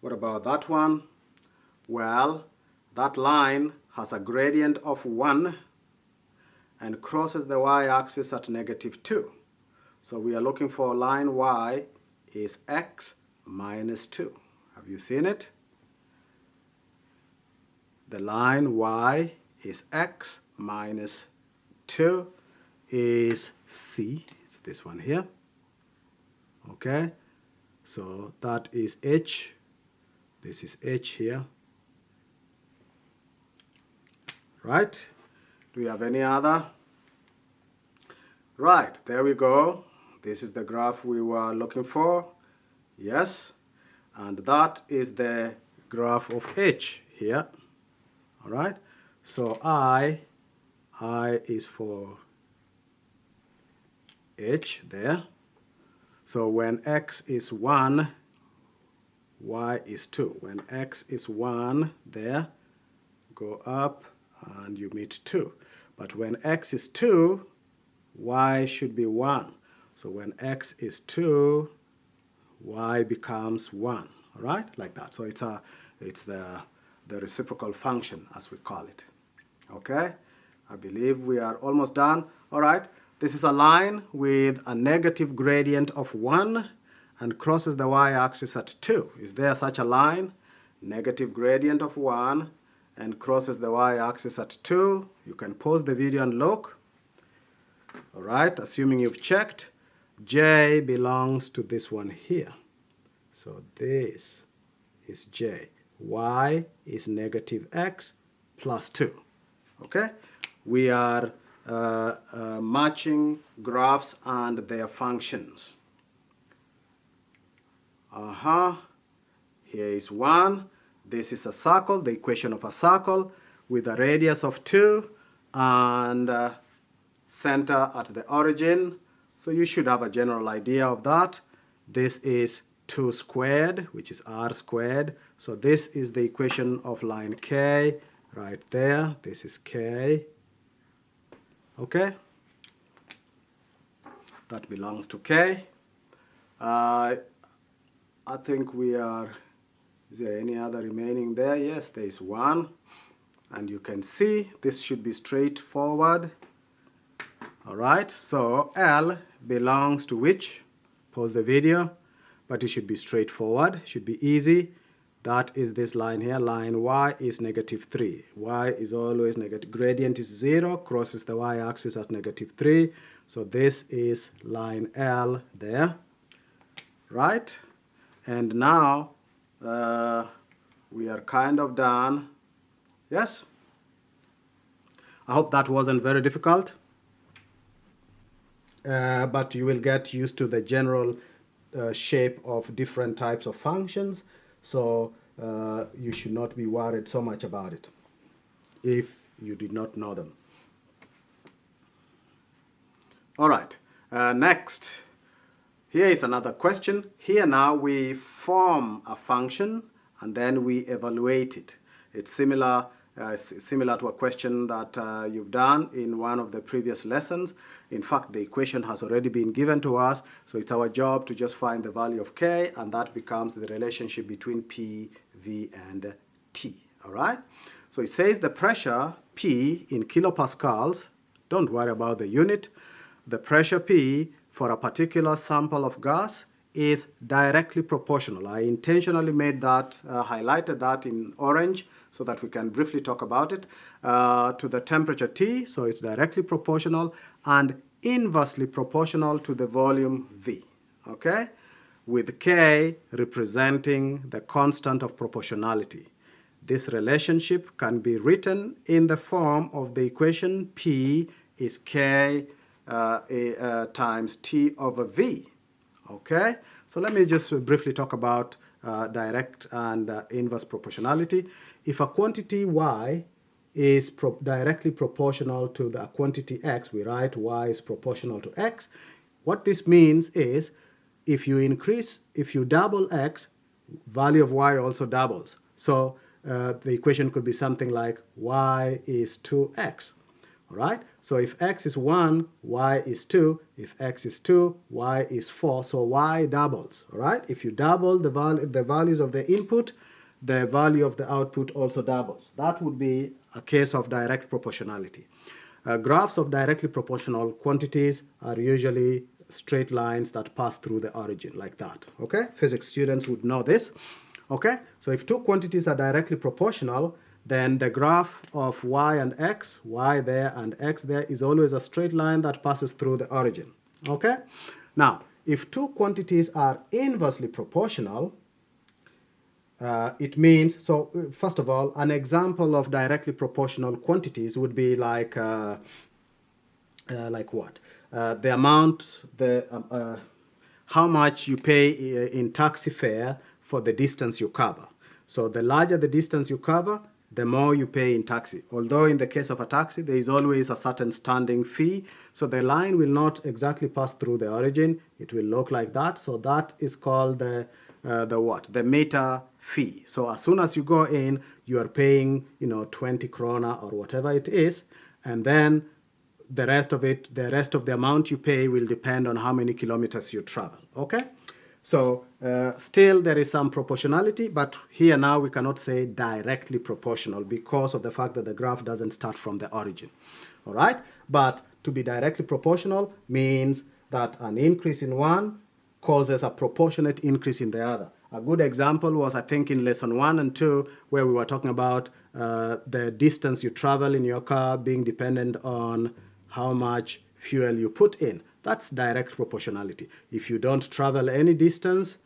What about that one? Well, that line has a gradient of 1 and crosses the y-axis at negative 2. So we are looking for a line y is x minus 2. Have you seen it? The line y is x minus 2 is C. It's this one here. Okay, so that is H. This is H here. Right? Do we have any other? Right, there we go. This is the graph we were looking for. Yes, and that is the graph of H here. All right, so I is for H there. So when x is 1, y is 2. When x is 1 there, go up and you meet 2. But when x is 2, y should be 1. So when x is 2, y becomes 1. All right, like that. So it's the reciprocal function, as we call it. Okay, I believe we are almost done. All right, this is a line with a negative gradient of 1 and crosses the y-axis at 2. Is there such a line? Negative gradient of 1 and crosses the y-axis at 2. You can pause the video and look. All right, assuming you've checked, J belongs to this one here. So this is j. Y is negative x plus 2. Okay? We are matching graphs and their functions. Here is 1. This is a circle, the equation of a circle with a radius of 2 and center at the origin. So you should have a general idea of that. This is 2 squared, which is r squared. So this is the equation of line K right there. This is K. Okay? That belongs to K. I think we are, is there any other remaining there? Yes, there is 1. And you can see this should be straightforward. All right, so L belongs to which? Pause the video, but it should be straightforward, should be easy. That is this line here, line Y is negative 3. Y is always negative, gradient is 0, crosses the Y-axis at negative 3. So this is line L there, right? And now we are kind of done. Yes? I hope that wasn't very difficult. But you will get used to the general shape of different types of functions. So you should not be worried so much about it if you did not know them. All right, next. Here is another question. Here now we form a function and then we evaluate it. It's similar to a question that you've done in one of the previous lessons. In fact, the equation has already been given to us, so it's our job to just find the value of K, and that becomes the relationship between P, V, and T. All right? So it says the pressure P in kilopascals, don't worry about the unit, the pressure P for a particular sample of gas is directly proportional. I intentionally made that, highlighted that in orange so that we can briefly talk about it, to the temperature T, so it's directly proportional, and inversely proportional to the volume V, okay? With K representing the constant of proportionality. This relationship can be written in the form of the equation P is K times T over V. Okay, so let me just briefly talk about direct and inverse proportionality. If a quantity Y is directly proportional to the quantity X, we write Y is proportional to X. What this means is if you double X, value of Y also doubles. So the equation could be something like Y is 2X. All right, so if X is 1, Y is 2. If X is 2, Y is 4. So Y doubles. All right, if you double the values of the input, the value of the output also doubles. That would be a case of direct proportionality. Graphs of directly proportional quantities are usually straight lines that pass through the origin like that. Okay, physics students would know this. Okay, so if two quantities are directly proportional, then the graph of Y and X, Y there and X there, is always a straight line that passes through the origin. Okay? Now, if two quantities are inversely proportional, it means, so first of all, an example of directly proportional quantities would be like what? The amount, how much you pay in taxi fare for the distance you cover. So the larger the distance you cover, the more you pay in taxi. Although in the case of a taxi, there is always a certain standing fee. So the line will not exactly pass through the origin. It will look like that. So that is called the what? The meter fee. So as soon as you go in, you are paying, 20 krona or whatever it is. And then the rest of the amount you pay will depend on how many kilometers you travel. Okay? So still there is some proportionality, but here now we cannot say directly proportional because of the fact that the graph doesn't start from the origin. All right? But to be directly proportional means that an increase in one causes a proportionate increase in the other. A good example was, I think, in lesson 1 and 2, where we were talking about the distance you travel in your car being dependent on how much fuel you put in. That's direct proportionality. If you don't travel any distance,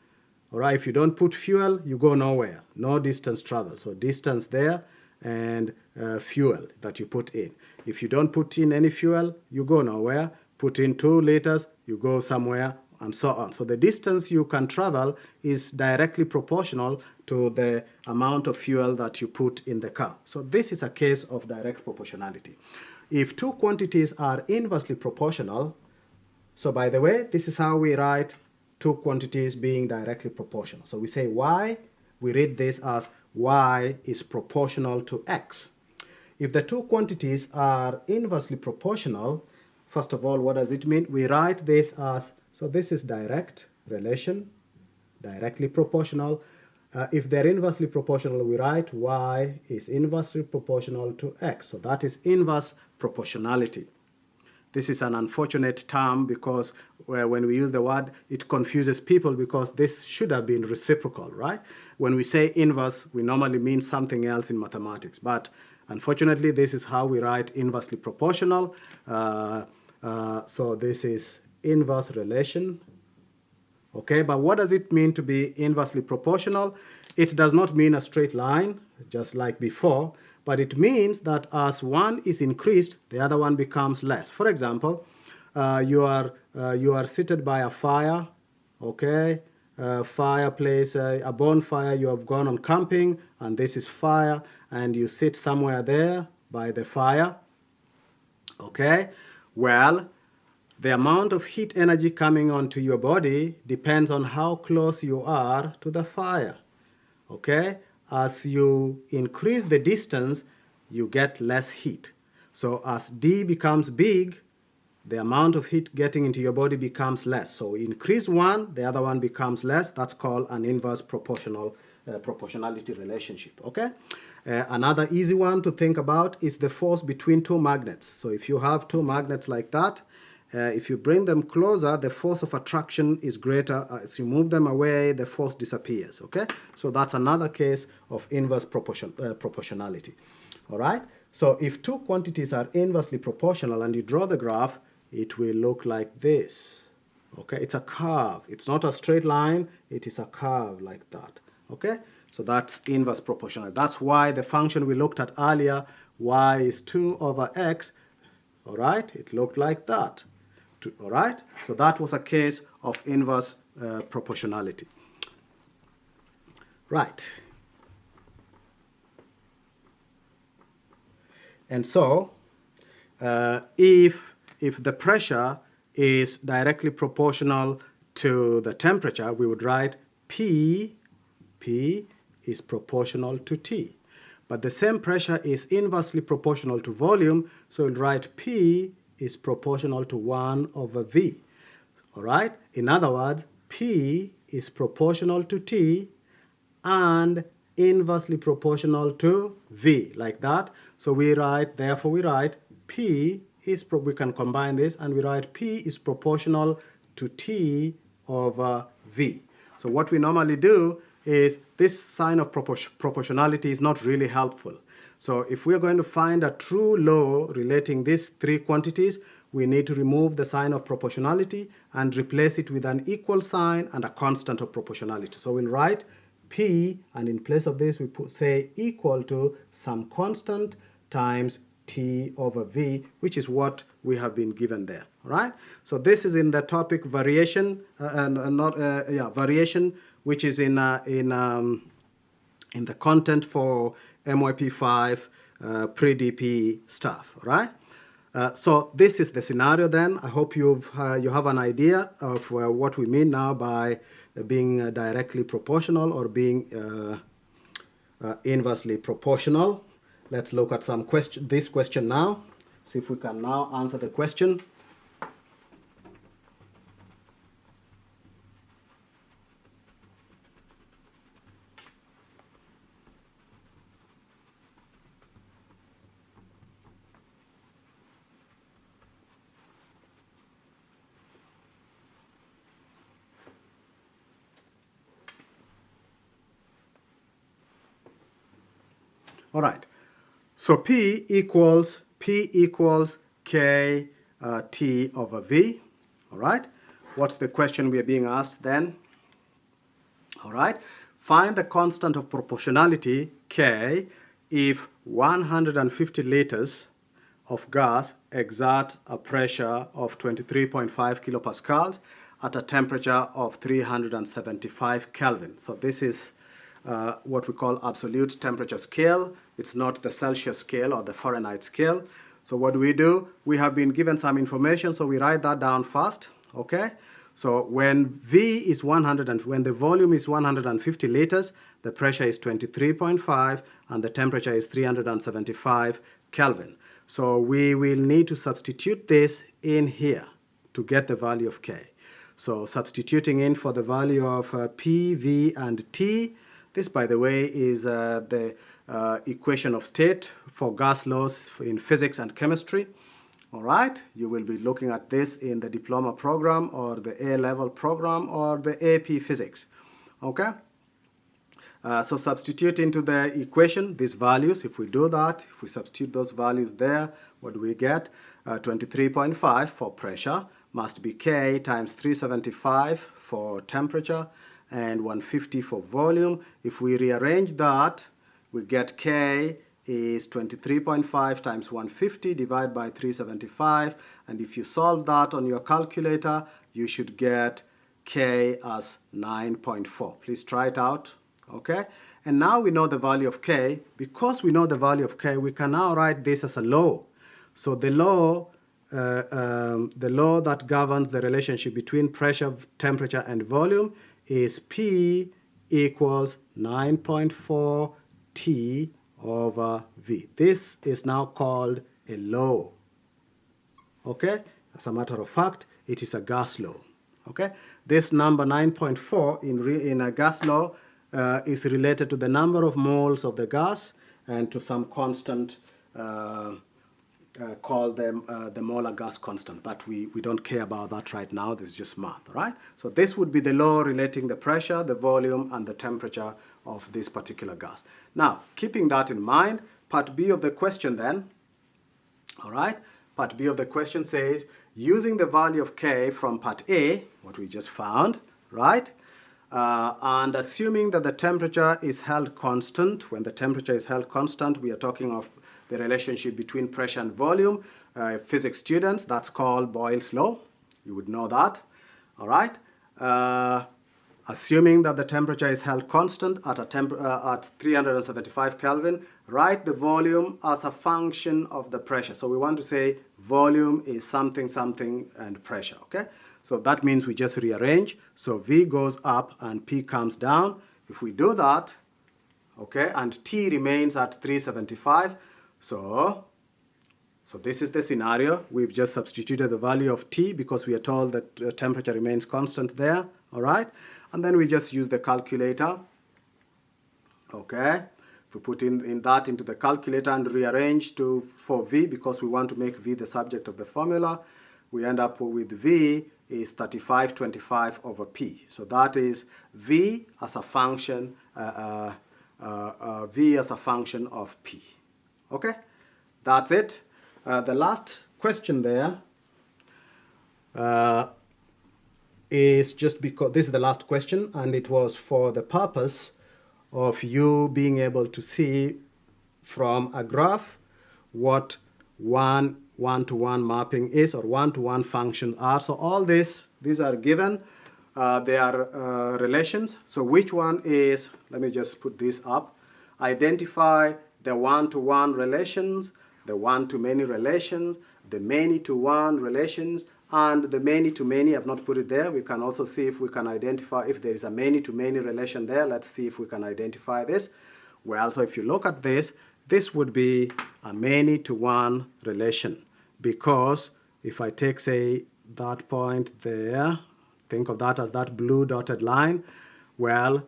All right, if you don't put fuel, you go nowhere, no distance travel. So distance there and fuel that you put in. If you don't put in any fuel, you go nowhere. Put in 2 liters, you go somewhere, and so on. So the distance you can travel is directly proportional to the amount of fuel that you put in the car. So this is a case of direct proportionality. If two quantities are inversely proportional, so by the way, this is how we write two quantities being directly proportional. So we say y, we read this as y is proportional to x. If the two quantities are inversely proportional, first of all, what does it mean? We write this as, so this is direct relation, directly proportional. If they're inversely proportional, we write y is inversely proportional to x. So that is inverse proportionality. This is an unfortunate term because when we use the word, it confuses people because this should have been reciprocal, right? When we say inverse, we normally mean something else in mathematics. But unfortunately, this is how we write inversely proportional. So this is inverse relation. Okay, but what does it mean to be inversely proportional? It does not mean a straight line, just like before, but it means that as one is increased, the other one becomes less. For example, you are seated by a fire, okay? Fireplace, a bonfire, you have gone on camping, and this is fire, and you sit somewhere there by the fire, okay? Well, the amount of heat energy coming onto your body depends on how close you are to the fire, okay? As you increase the distance, you get less heat. So as D becomes big, the amount of heat getting into your body becomes less. So increase one, the other one becomes less. That's called an inverse proportionality relationship, okay? Another easy one to think about is the force between two magnets. So if you have two magnets like that, if you bring them closer, the force of attraction is greater. As you move them away, the force disappears, okay? So that's another case of inverse proportionality, all right? So if two quantities are inversely proportional and you draw the graph, it will look like this, okay? It's a curve. It's not a straight line. It is a curve like that, okay? So that's inverse proportional. That's why the function we looked at earlier, y is 2 over x, all right? It looked like that. All right, so that was a case of inverse proportionality. Right. And so, if the pressure is directly proportional to the temperature, we would write P is proportional to T. But the same pressure is inversely proportional to volume, so we'll write P is proportional to 1 over V. All right? In other words, P is proportional to T and inversely proportional to V, like that. So we write, therefore we write P is, we can combine this and we write P is proportional to T over V. So what we normally do is this sign of proportionality is not really helpful. So if we're going to find a true law relating these three quantities, we need to remove the sign of proportionality and replace it with an equal sign and a constant of proportionality. So we'll write P, and in place of this we say equal to some constant times T over V, which is what we have been given there. All right? So this is in the topic variation, variation, which is in the content for MYP5 pre-DP stuff, right? So this is the scenario then. I hope you have an idea of what we mean now by being directly proportional or being inversely proportional. Let's look at this question now. See if we can now answer the question. All right, so P equals K T over V. All right, what's the question we are being asked then? All right, find the constant of proportionality K if 150 liters of gas exert a pressure of 23.5 kilopascals at a temperature of 375 Kelvin. So this is what we call absolute temperature scale. It's not the Celsius scale or the Fahrenheit scale. So what do? We have been given some information, so we write that down first, okay? So when V is 100 and when the volume is 150 liters, the pressure is 23.5 and the temperature is 375 Kelvin. So we will need to substitute this in here to get the value of K. So substituting in for the value of P, V, and T. This, by the way, is the equation of state for gas laws in physics and chemistry. All right, you will be looking at this in the diploma program or the A-level program or the AP physics. Okay, so substitute into the equation these values. If we do that, if we substitute those values there, what do we get? 23.5 for pressure must be K times 375 for temperature and 150 for volume. If we rearrange that, we get K is 23.5 times 150 divided by 375, and if you solve that on your calculator, you should get K as 9.4. Please try it out, okay? And now we know the value of K. Because we know the value of K, we can now write this as a law. So the law that governs the relationship between pressure, temperature, and volume is P equals 9.4 T over V. This is now called a law. Okay? As a matter of fact, it is a gas law. Okay? This number 9.4 in a gas law is related to the number of moles of the gas and to some constant called the molar gas constant, but we don't care about that right now. This is just math, right? So this would be the law relating the pressure, the volume, and the temperature of this particular gas. Now, keeping that in mind, part B of the question then, all right? Part B of the question says, using the value of K from part A, what we just found, right? And assuming that the temperature is held constant, when the temperature is held constant, we are talking of the relationship between pressure and volume. Physics students, that's called Boyle's law. You would know that, all right? Assuming that the temperature is held constant at 375 Kelvin, write the volume as a function of the pressure. So we want to say volume is something, something, and pressure, okay? So that means we just rearrange. So V goes up and P comes down. If we do that, okay, and T remains at 375, so this is the scenario. We've just substituted the value of T because we are told that the temperature remains constant there, all right? And then we just use the calculator, okay? If we put in that into the calculator and rearrange for V, because we want to make V the subject of the formula, we end up with V is 3525 over P. So that is V as a function, V as a function of P. Okay? That's it. The last question there is just because this is the last question, and it was for the purpose of you being able to see from a graph what one-to-one mapping is, or one-to-one functions are. So all these are given. They are relations. So which one is, let me just put this up. Identify the one-to-one relations, the one-to-many relations, the many-to-one relations, and the many-to-many. I've not put it there. We can also see if we can identify if there is a many-to-many relation there. Let's see if we can identify this. Well, so if you look at this, this would be a many-to-one relation, because if I take, say, that point there, think of that as that blue dotted line, well,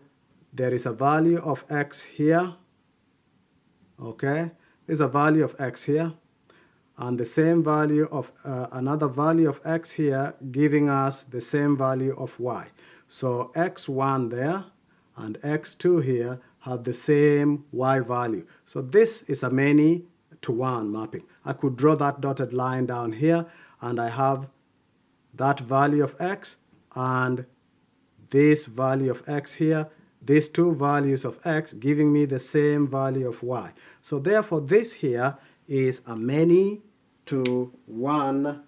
there is a value of x here, okay? There's a value of x here, and the same value of another value of x here, giving us the same value of y. So x1 there and x2 here have the same y value. So this is a many-to-one mapping. I could draw that dotted line down here, and I have that value of x and this value of x here, these two values of x giving me the same value of y. So therefore this here is a many to one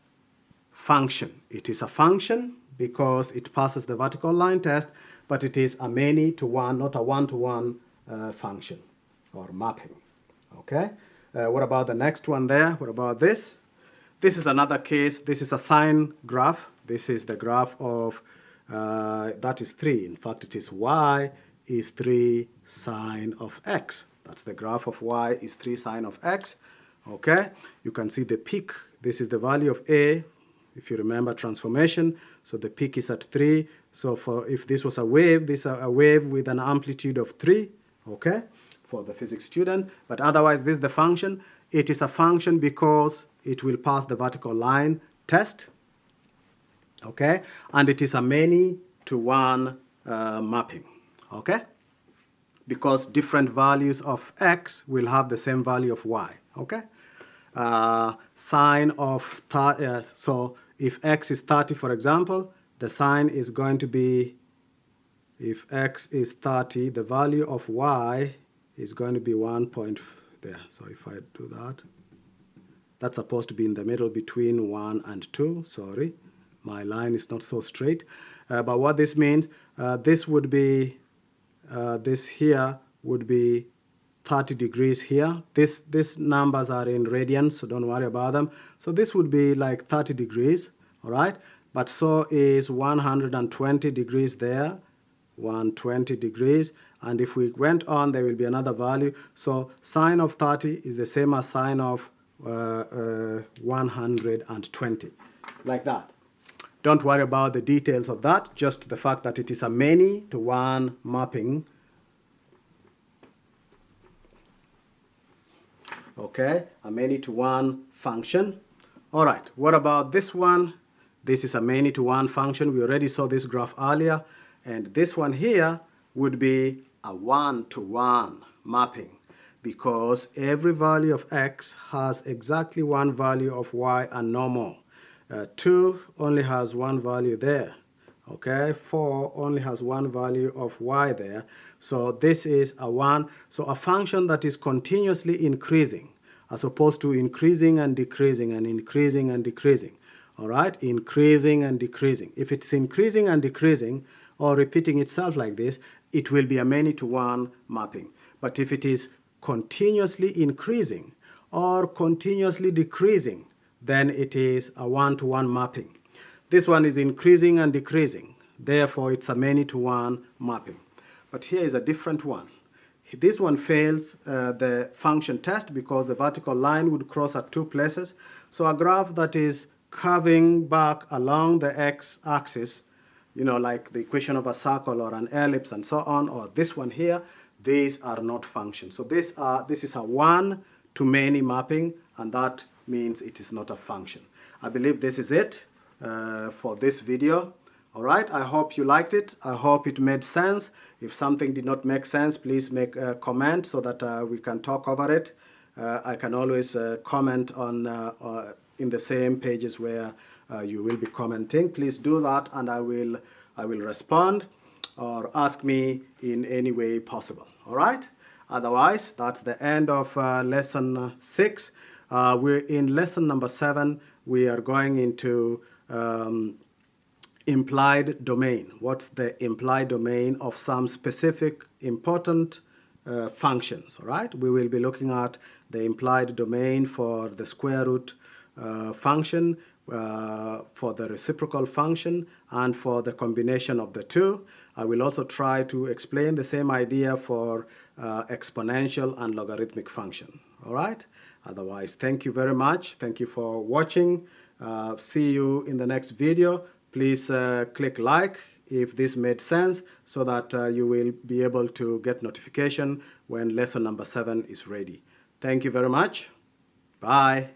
function. It is a function because it passes the vertical line test, but it is a many to one, not a one-to-one function or mapping. Okay? What about the next one there? What about this? This is another case. This is a sine graph. This is the graph of, that is 3. In fact, it is y is 3 sine of x. That's the graph of y is 3 sine of x. Okay? You can see the peak. This is the value of a, if you remember transformation. So the peak is at 3. So for if this was a wave, this is a wave with an amplitude of 3. Okay? For the physics student. But otherwise, this is the function. It is a function because it will pass the vertical line test. Okay? And it is a many to one mapping. Okay? Because different values of x will have the same value of y. Okay? Sine of, so if x is 30, for example, the sine is going to be, if x is 30, the value of y is going to be 1 point there. So if I do that, that's supposed to be in the middle between 1 and 2. Sorry, my line is not so straight. But what this means, this would be, this here would be 30 degrees here. These numbers are in radians, so don't worry about them. So this would be like 30 degrees, all right? But so is 120 degrees there, 120 degrees. And if we went on, there will be another value. So sine of 30 is the same as sine of 120, like that. Don't worry about the details of that, just the fact that it is a many to one mapping. Okay, a many to one function. All right, what about this one? This is a many to one function. We already saw this graph earlier. And this one here would be a one-to-one mapping because every value of x has exactly one value of y and no more. 2 only has one value there. Okay, 4 only has one value of y there. So this is a 1. So a function that is continuously increasing as opposed to increasing and decreasing and increasing and decreasing. All right, increasing and decreasing. If it's increasing and decreasing or repeating itself like this, it will be a many to one mapping. But if it is continuously increasing or continuously decreasing, then it is a one-to-one mapping. This one is increasing and decreasing. Therefore, it's a many to one mapping. But here is a different one. This one fails the function test because the vertical line would cross at 2 places. So a graph that is curving back along the x-axis, you know, like the equation of a circle or an ellipse and so on, or this one here, these are not functions. So this is a one-to-many mapping, and that means it is not a function. I believe this is it for this video. All right, I hope you liked it. I hope it made sense. If something did not make sense, please make a comment so that we can talk over it. I can always comment on in the same pages where you will be commenting. Please do that, and I will respond or ask me in any way possible. All right. Otherwise, that's the end of lesson 6. We're in lesson number 7. We are going into implied domain. What's the implied domain of some specific important functions? All right. We will be looking at the implied domain for the square root function, for the reciprocal function, and for the combination of the two. I will also try to explain the same idea for exponential and logarithmic function. All right. Otherwise, thank you very much. Thank you for watching. See you in the next video. Please click like if this made sense so that you will be able to get notification when lesson number 7 is ready. Thank you very much. Bye.